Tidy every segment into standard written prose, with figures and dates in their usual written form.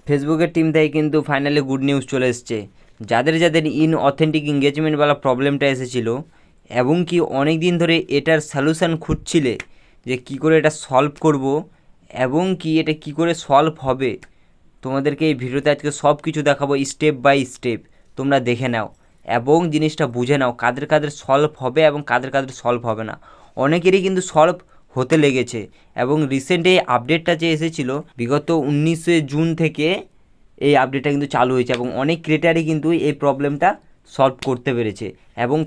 ফেসবুকের টিম থেকে কিন্তু ফাইনালি গুড নিউজ চলে এসছে। যাদের যাদের অথেন্টিক এঙ্গেজমেন্টওয়ালা প্রবলেমটা এসেছিলো এবং কি অনেক দিন ধরে এটার সলিউশান খুঁজছিলে যে কী করে এটা সলভ করব এবং কি এটা কী করে সলভ হবে, তোমাদেরকে এই ভিডিওতে আজকে সব কিছু দেখাবো স্টেপ বাই স্টেপ। তোমরা দেখে নাও এবং জিনিসটা বুঝে নাও কাদের কাদের সলভ হবে এবং কাদের কাদের সলভ হবে না। অনেকেরই কিন্তু সলভ হতে লেগেছে এবং রিসেন্ট এই আপডেটটা যে এসেছিলো বিগত 19শে জুন থেকে এই আপডেটটা কিন্তু চালু হয়েছে এবং অনেক ক্রিয়েটারই কিন্তু এই প্রবলেমটা সলভ করতে পেরেছে এবং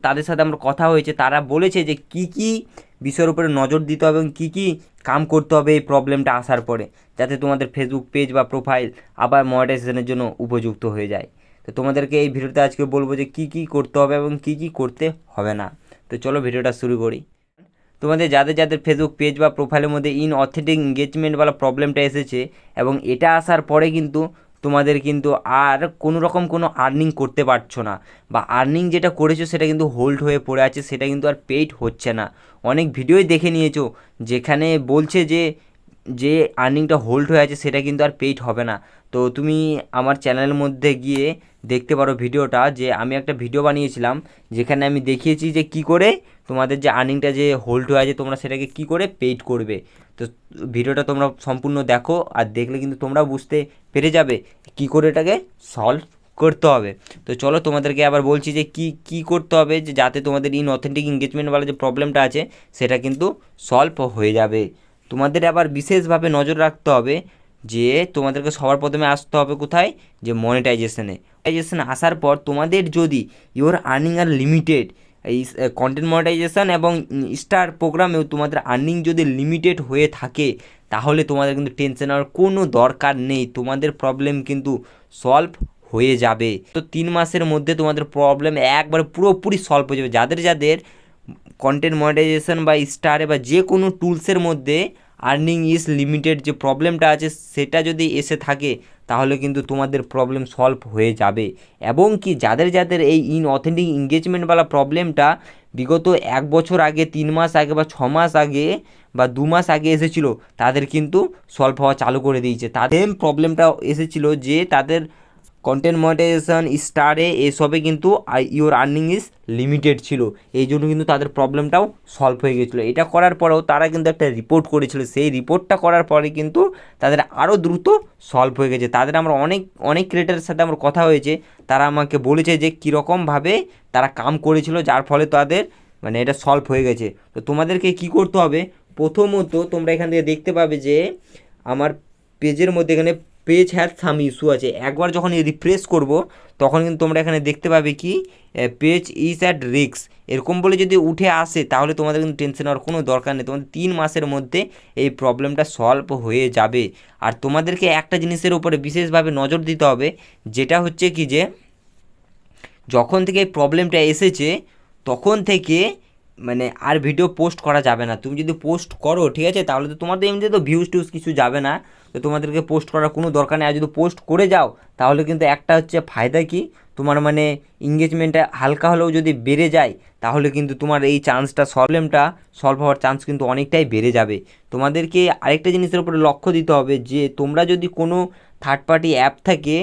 তাদের সাথে আমার কথা হয়েছে, তারা বলেছে যে কি কি বিষয়ের উপরে নজর দিতে হবে এবং কী কী কাম করতে হবে এই প্রবলেমটা আসার পরে, যাতে তোমাদের ফেসবুক পেজ বা প্রোফাইল আবার মনিটাইজেশনের জন্য উপযুক্ত হয়ে যায়। তো তোমাদেরকে এই ভিডিওতে আজকে বলবো যে কী কী করতে হবে এবং কী কী করতে হবে না। তো চলো ভিডিওটা শুরু করি। তোমাদের যাদের যাদের ফেসবুক পেজ বা প্রোফাইলের মধ্যে অথেন্টিক এঙ্গেজমেন্টওয়ালা প্রবলেমটা এসেছে এবং এটা আসার পরে কিন্তু তোমাদের কিন্তু আর কোনো রকম কোনো আর্নিং করতে পারছো না, বা আর্নিং যেটা করেছো সেটা কিন্তু হোল্ড হয়ে পড়ে আছে, সেটা কিন্তু আর পেইড হচ্ছে না। অনেক ভিডিওই দেখে নিয়েছো যেখানে বলছে যে যে আর্নিংটা হোল্ড হয়ে আছে সেটা কিন্তু আর পেইড হবে না। তো তুমি আমার চ্যানেলের মধ্যে গিয়ে দেখতে পারো ভিডিওটা, যে আমি একটা ভিডিও বানিয়েছিলাম যেখানে আমি দেখিয়েছি যে কি করে তোমাদের যে আর্নিংটা যে হোল্ড হয়ে আছে তোমরা সেটাকে কি করে পেইড করবে। তো ভিডিওটা তোমরা সম্পূর্ণ দেখো, আর দেখলে কিন্তু তোমরা বুঝতে পেরে যাবে কি করে এটাকে সলভ করতে হবে। তো চলো তোমাদেরকে আবার বলছি যে কি করতে হবে, যে যাতে তোমাদের অথেন্টিক এঙ্গেজমেন্টওয়ালা যে প্রবলেমটা আছে সেটা কিন্তু সলভ হয়ে যাবে। তোমাদের আবার বিশেষভাবে নজর রাখতে হবে যে তোমাদেরকে সবার প্রথমে আসতে হবে কোথায়, যে মনিটাইজেশন আসার পর তোমাদের যদি ইওর আর্নিং আর লিমিটেড, এই কন্টেন্ট মনিটাইজেশন এবং স্টার প্রোগ্রামেও তোমাদের আর্নিং যদি লিমিটেড হয়ে থাকে তাহলে তোমাদের কিন্তু টেনশন হওয়ার কোনো দরকার নেই, তোমাদের প্রবলেম কিন্তু সলভ হয়ে যাবে। তো 3 মাসের মধ্যে তোমাদের প্রবলেম একবারে পুরোপুরি সলভ হয়ে যাবে। যাদের যাদের কন্টেন্ট মনিটাইজেশন বা স্টারে বা যে কোনো টুলসের মধ্যে আর্নিং ইজ লিমিটেড যে প্রবলেমটা আছে সেটা যদি এসে থাকে তাহলে কিন্তু তোমাদের প্রবলেম সলভ হয়ে যাবে। এবং কি যাদের যাদের এই অথেন্টিক এঙ্গেজমেন্টওয়ালা প্রবলেমটা বিগত 1 বছর আগে, 3 মাস আগে বা 6 মাস আগে বা 2 মাস আগে এসেছিলো তাদের কিন্তু সলভ হওয়া চালু করে দিয়েছে। তাদের প্রবলেমটা এসেছিলো যে তাদের কন্টেন্ট মনিটাইজেশন স্টারে এসবে কিন্তু ইওর আর্নিং ইজ লিমিটেড ছিল, এই জন্য কিন্তু তাদের প্রবলেমটাও সলভ হয়ে গেছিলো। এটা করার পরেও তারা কিন্তু একটা রিপোর্ট করেছিল, সেই রিপোর্টটা করার পরে কিন্তু তাদের আরও দ্রুত সলভ হয়ে গেছে। তাদের আমরা অনেক ক্রিয়েটারের সাথে আমার কথা হয়েছে, তারা আমাকে বলেছে যে কীরকমভাবে তারা কাম করেছিল যার ফলে তাদের মানে এটা সলভ হয়ে গেছে। তো তোমাদেরকে কি করতে হবে, প্রথমত তোমরা এখান থেকে দেখতে পাবে যে আমার পেজের মধ্যে এখানে পেজ হ্যাজ সাম ইস্যু আছে। একবার যখন রিফ্রেশ করব তখন কিন্তু তোমরা এখানে দেখতে পাবে কি পেজ ইজ অ্যাট রিস্ক এরকম বলে যদি উঠে আসে তাহলে তোমাদের কিন্তু টেনশন হওয়ার কোনো দরকার নেই, তোমাদের 3 মাসের মধ্যে এই প্রবলেমটা সলভ হয়ে যাবে। আর তোমাদেরকে একটা জিনিসের উপরে বিশেষভাবে নজর দিতে হবে, যেটা হচ্ছে কি যে যখন থেকে এই প্রবলেমটা এসেছে তখন থেকে মানে আর ভিডিও পোস্ট করা যাবে না। তুমি যদি পোস্ট করো ঠিক আছে তাহলে তো তোমাদের এমনিতে তো ভিউজ টিউজ কিছু যাবে না, তো তোমাদেরকে পোস্ট করার কোনো দরকার নেই। আর যদি পোস্ট করে যাও তাহলে কিন্তু একটা হচ্ছে ফায়দা কি, তোমার মানে এঙ্গেজমেন্টটা হালকা হলেও যদি বেড়ে যায় তাহলে কিন্তু তোমার এই চান্সটা প্রবলেমটা সলভ হওয়ার চান্স কিন্তু অনেকটাই বেড়ে যাবে। তোমাদেরকে আরেকটা জিনিসের উপরে লক্ষ্য দিতে হবে যে তোমরা যদি কোনো থার্ড পার্টি অ্যাপ থেকে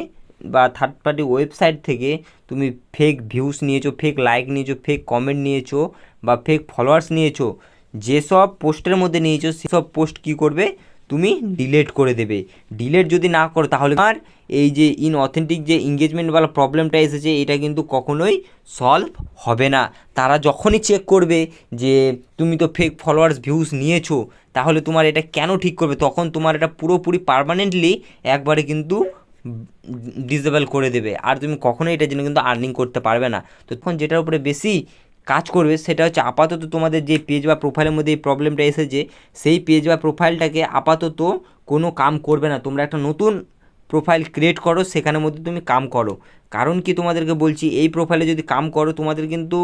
বা থার্ড পার্টি ওয়েবসাইট থেকে তুমি ফেক ভিউজ নিয়েছো, ফেক লাইক নিয়েছো, ফেক কমেন্ট নিয়েছো বা ফেক ফলোয়ার্স নিয়েছো, যেসব পোস্টের মধ্যে নিয়েছো সেসব পোস্ট কী করবে, তুমি ডিলিট করে দেবে। ডিলিট যদি না করো তাহলে আর এই যে অথেন্টিক যে এঙ্গেজমেন্টওয়ালা প্রবলেমটা এসেছে এটা কিন্তু কখনোই সলভ হবে না। তারা যখনই চেক করবে যে তুমি তো ফেক ফলোয়ার্স ভিউজ নিয়েছো তাহলে তোমার এটা কেন ঠিক করবে, তখন তোমার এটা পুরোপুরি পার্মানেন্টলি একবারে কিন্তু ডিসেবল করে দেবে, আর তুমি কখনোই এটার জন্য কিন্তু আর্নিং করতে পারবে না। তো তখন যেটার উপরে বেশি কাজ করবে সেটা হচ্ছে আপাতত তোমাদের যে পেজ বা প্রোফাইলের মধ্যে এই প্রবলেমটা এসেছে সেই পেজ বা প্রোফাইলটাকে আপাতত কোনো কাম করবে না। তোমরা একটা নতুন প্রোফাইল ক্রিয়েট করো, সেখানের মধ্যে তুমি কাম করো। কারণ কি তোমাদেরকে বলছি, এই প্রোফাইলে যদি কাম করো তোমাদের কিন্তু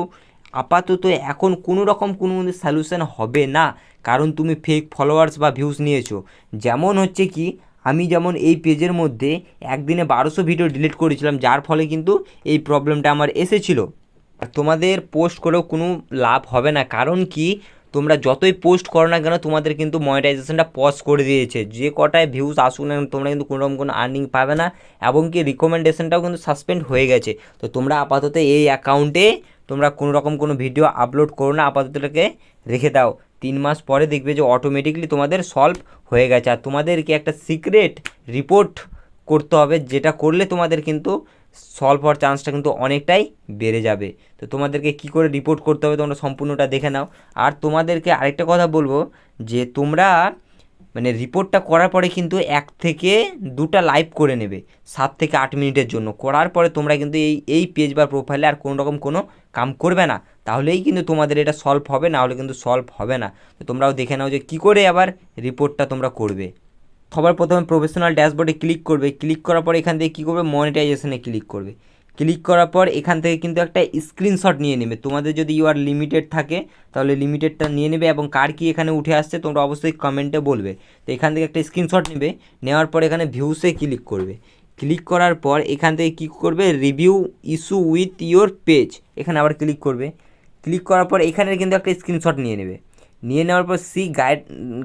আপাতত এখন কোনো রকম কোনো সলিউশন হবে না, কারণ তুমি ফেক ফলোয়ার্স বা ভিউজ নিয়েছো। যেমন হচ্ছে কি আমি যেমন এই পেজের মধ্যে একদিনে 1200 ভিডিও ডিলিট করেছিলাম, যার ফলে কিন্তু এই প্রবলেমটা আমার এসেছিলো। তোমাদের পোস্ট করেও কোনো লাভ হবে না, কারণ কি তোমরা যতই পোস্ট করো না কেন তোমাদের কিন্তু মনিটাইজেশনটা পজ করে দিয়েছে। যে কটায় ভিউজ আসুক না তোমরা কিন্তু কোনোরকম কোনো আর্নিং পাবে না, এবং কি রিকমেন্ডেশনটাও কিন্তু সাসপেন্ড হয়ে গেছে। তো তোমরা আপাতত এই অ্যাকাউন্টে তোমরা কোনো রকম কোনো ভিডিও আপলোড করো না, আপাতত এটাকে রেখে দাও। 3 মাস পরে দেখবে যে অটোমেটিকলি তোমাদের সলভ হয়ে গেছে। আর তোমাদেরকে একটা সিক্রেট রিপোর্ট করতে হবে, যেটা করলে তোমাদের কিন্তু সলভ হওয়ার চান্সটা কিন্তু অনেকটাই বেড়ে যাবে। তো তোমাদেরকে কি করে রিপোর্ট করতে হবে তোমরা সম্পূর্ণটা দেখে নাও। আর তোমাদেরকে আরেকটা কথা বলবো, যে তোমরা মানে রিপোর্টটা করার পরে কিন্তু 1 থেকে 2টা লাইভ করে নেবে 7 থেকে 8 মিনিটের জন্য। করার পরে তোমরা কিন্তু এই পেজ বা প্রোফাইলে আর কোনো রকম কোনো কাম করবে না, তাহলেই কিন্তু তোমাদের এটা সলভ হবে, না হলে কিন্তু সলভ হবে না। তো তোমরাও দেখে নাও যে কী করে আবার রিপোর্টটা তোমরা করবে। সবার প্রথমে প্রফেশনাল ড্যাশবোর্ডে ক্লিক করবে। ক্লিক করার পর এখান থেকে কী করবে, মনিটাইজেশনে ক্লিক করবে। ক্লিক করার পর এখান থেকে কিন্তু একটা স্ক্রিনশট নিয়ে নেবে। তোমাদের যদি ইউআর লিমিটেড থাকে তাহলে লিমিটেডটা নিয়ে নেবে, এবং কার কি এখানে উঠে আসছে তোমরা অবশ্যই কমেন্টে বলবে। তো এখান থেকে একটা স্ক্রিনশট নেবে, নেওয়ার পর এখানে ভিউসে ক্লিক করবে। ক্লিক করার পর এখান থেকে কী করবে, review issue with your page, এখানে আবার ক্লিক করবে। ক্লিক করার পর এখানে কিন্তু একটা স্ক্রিনশট নিয়ে নেবে। নিয়ে নেওয়ার পর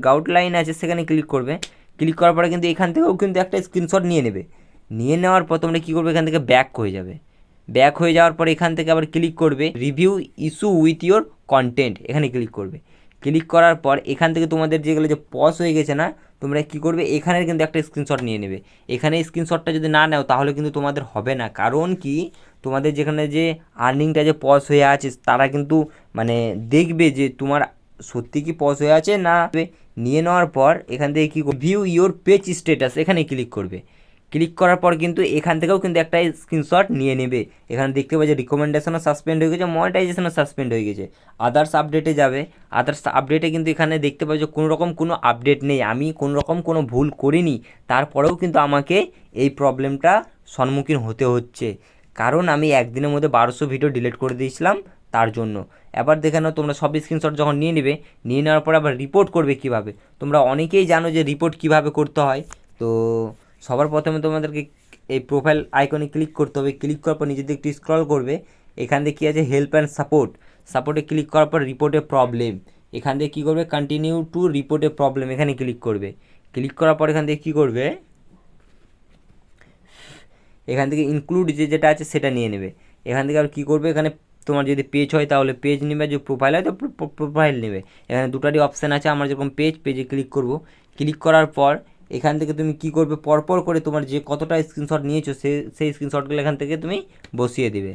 গাইডলাইন আছে সেখানে ক্লিক করবে। ক্লিক করার পরে কিন্তু এখান থেকেও কিন্তু একটা স্ক্রিনশট নিয়ে নেবে। নিয়ে নেওয়ার পর তোমরা কী করবে, এখান থেকে ব্যাক হয়ে যাবে। ব্যাক হয়ে যাওয়ার পর এখান থেকে আবার ক্লিক করবে review issue with your content, এখানে ক্লিক করবে। ক্লিক করার পর এখান থেকে তোমাদের যেগুলো যে পজ হয়ে গেছে না, তোমরা কী করবে, এখানের কিন্তু একটা স্ক্রিনশট নিয়ে নেবে। এখানে স্ক্রিনশটটা যদি না নাও তাহলে কিন্তু তোমাদের হবে না, কারণ কি তোমাদের যেখানে যে আর্নিংটা যে পজ হয়ে আছে তারা কিন্তু মানে দেখবে যে তোমার সত্যি কি পজ হয়ে আছে না। নিয়ে নেওয়ার পর এখান থেকে কী ভিউ ইয়োর পেজ স্ট্যাটাস, এখানে ক্লিক করবে। ক্লিক করার পর কিন্তু এখান থেকেও কিন্তু একটা স্ক্রিনশট নিয়ে নেবে। এখানে দেখতে পাবে যে রিকমেন্ডেশনও সাসপেন্ড হয়ে গেছে, মনিটাইজেশনও সাসপেন্ড হয়ে গেছে। আদার্স আপডেটে যাবে। আদার্স আপডেটে কিন্তু এখানে দেখতে পাবে যে কোনো রকম কোনো আপডেট নেই, আমি কোনো রকম কোনো ভুল করিনি, তারপরেও কিন্তু আমাকে এই প্রবলেমটা সম্মুখীন হতে হচ্ছে, কারণ আমি একদিনের মধ্যে 1200 ভিডিও ডিলিট করে দিয়েছিলাম তার জন্য। এবার দেখে নাও তোমরা সব স্ক্রিনশট যখন নিয়ে নেবে, নিয়ে নেওয়ার পর আবার রিপোর্ট করবে কিভাবে। তোমরা অনেকেই জানো যে রিপোর্ট কিভাবে করতে হয়। তো সবার প্রথমে তোমাদেরকে এই প্রোফাইল আইকনে ক্লিক করতে হবে। ক্লিক করার পর নিচের দিকে একটু স্ক্রল করবে। এখান থেকে কী আছে, হেল্প অ্যান্ড সাপোর্টে ক্লিক করার পর রিপোর্টে প্রবলেম, এখান থেকে কী করবে, কন্টিনিউ টু রিপোর্টে প্রবলেম, এখানে ক্লিক করবে। ক্লিক করার পর এখান থেকে কী করবে, এখান থেকে ইনক্লুড যেটা আছে সেটা নিয়ে নেবে। এখান থেকে আর কী করবে, এখানে তোমার যদি পেজ হয় তাহলে পেজ নেবে, যদি প্রোফাইল হয় তো প্রোফাইল নেবে। এখানে দুটারই অপশান আছে। আমার যেরকম পেজে ক্লিক করব। ক্লিক করার পর এখান থেকে তুমি কী করবে, পরপর করে তোমার যে কতটা স্ক্রিনশট নিয়েছো সেই স্ক্রিনশটগুলো এখান থেকে তুমি বসিয়ে দেবে।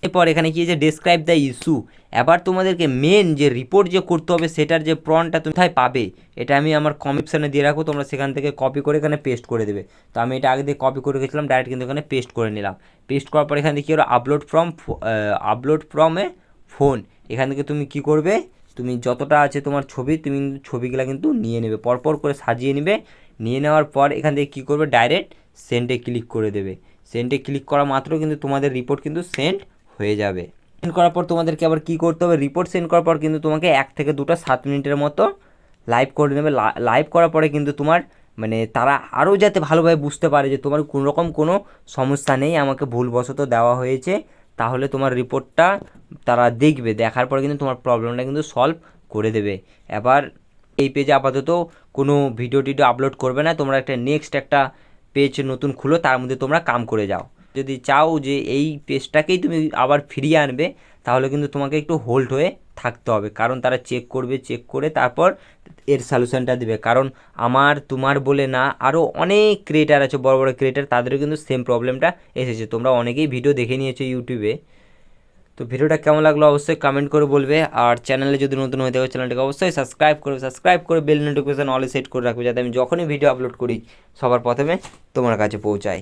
এরপর এখানে কি যে ডেসক্রাইব দ্য ইস্যু, এবার তোমাদেরকে মেন যে রিপোর্ট যে করতে হবে সেটার যে প্রনটা তুমি কোথায় পাবে, এটা আমি আমার কমেন্টশনে দিয়ে রাখবো, তোমরা সেখান থেকে কপি করে এখানে পেস্ট করে দেবে। তো আমি এটা আগে দিয়ে কপি করে গেছিলাম, ডাইরেক্ট কিন্তু এখানে পেস্ট করে নিলাম। পেস্ট করার পর এখান থেকে কী হলো, আপলোড ফ্রম এ ফোন, এখান থেকে তুমি কি করবে, তুমি যতটা আছে তোমার ছবি, তুমি ছবিগুলো কিন্তু নিয়ে নেবে, পরপর করে সাজিয়ে নেবে। নিয়ে নেওয়ার পর এখান থেকে কী করবে, ডাইরেক্ট সেন্ডে ক্লিক করে দেবে। সেন্ডে ক্লিক করা মাত্র কিন্তু তোমাদের রিপোর্ট কিন্তু সেন্ড হয়ে যাবে। সেন্ড করার পর তোমাদেরকে আবার কী করতে হবে, রিপোর্ট সেন্ড করার পর কিন্তু তোমাকে 1 থেকে 2টা 7 মিনিটের মতো লাইভ করে নেবে। লাইভ করার পরে কিন্তু তোমার মানে তারা আরও যাতে ভালোভাবে বুঝতে পারে যে তোমার কোনো রকম কোনো সমস্যা নেই, আমাকে ভুলবশত দেওয়া হয়েছে, তাহলে তোমার রিপোর্টটা তারা দেখবে। দেখার পরে কিন্তু তোমার প্রবলেমটা কিন্তু সলভ করে দেবে। এবার এই পেজে আপাতত কোনো ভিডিও আপলোড করবে না, তোমরা নেক্সট একটা পেজ নতুন খুলো, তার মধ্যে তোমরা কাম করে যাও। যদি চাও যে এই পেজটাকেই তুমি আবার ফিরিয়ে আনবে, তাহলে কিন্তু তোমাকে একটু হোল্ড হয়ে থাকতে হবে, কারণ তারা চেক করবে, চেক করে তারপর এর সলিউশনটা দেবে। কারণ তোমার বলে না, আরও অনেক ক্রিয়েটার আছে, বড় বড় ক্রিয়েটার, তাদেরও কিন্তু সেম প্রবলেমটা এসেছে। তোমরা অনেকেই ভিডিও দেখে নিয়েছো ইউটিউবে। তো ভিডিওটা কেমন লাগলো অবশ্যই কমেন্ট করে বলবে। আর চ্যানেলে যদি নতুন হয়ে থাকে চ্যানেলটাকে অবশ্যই সাবস্ক্রাইব করে বেল নোটিফিকেশন অলে সেট করে রাখবে, যাতে আমি যখনই ভিডিও আপলোড করি সবার প্রথমে তোমার কাছে পৌঁছায়।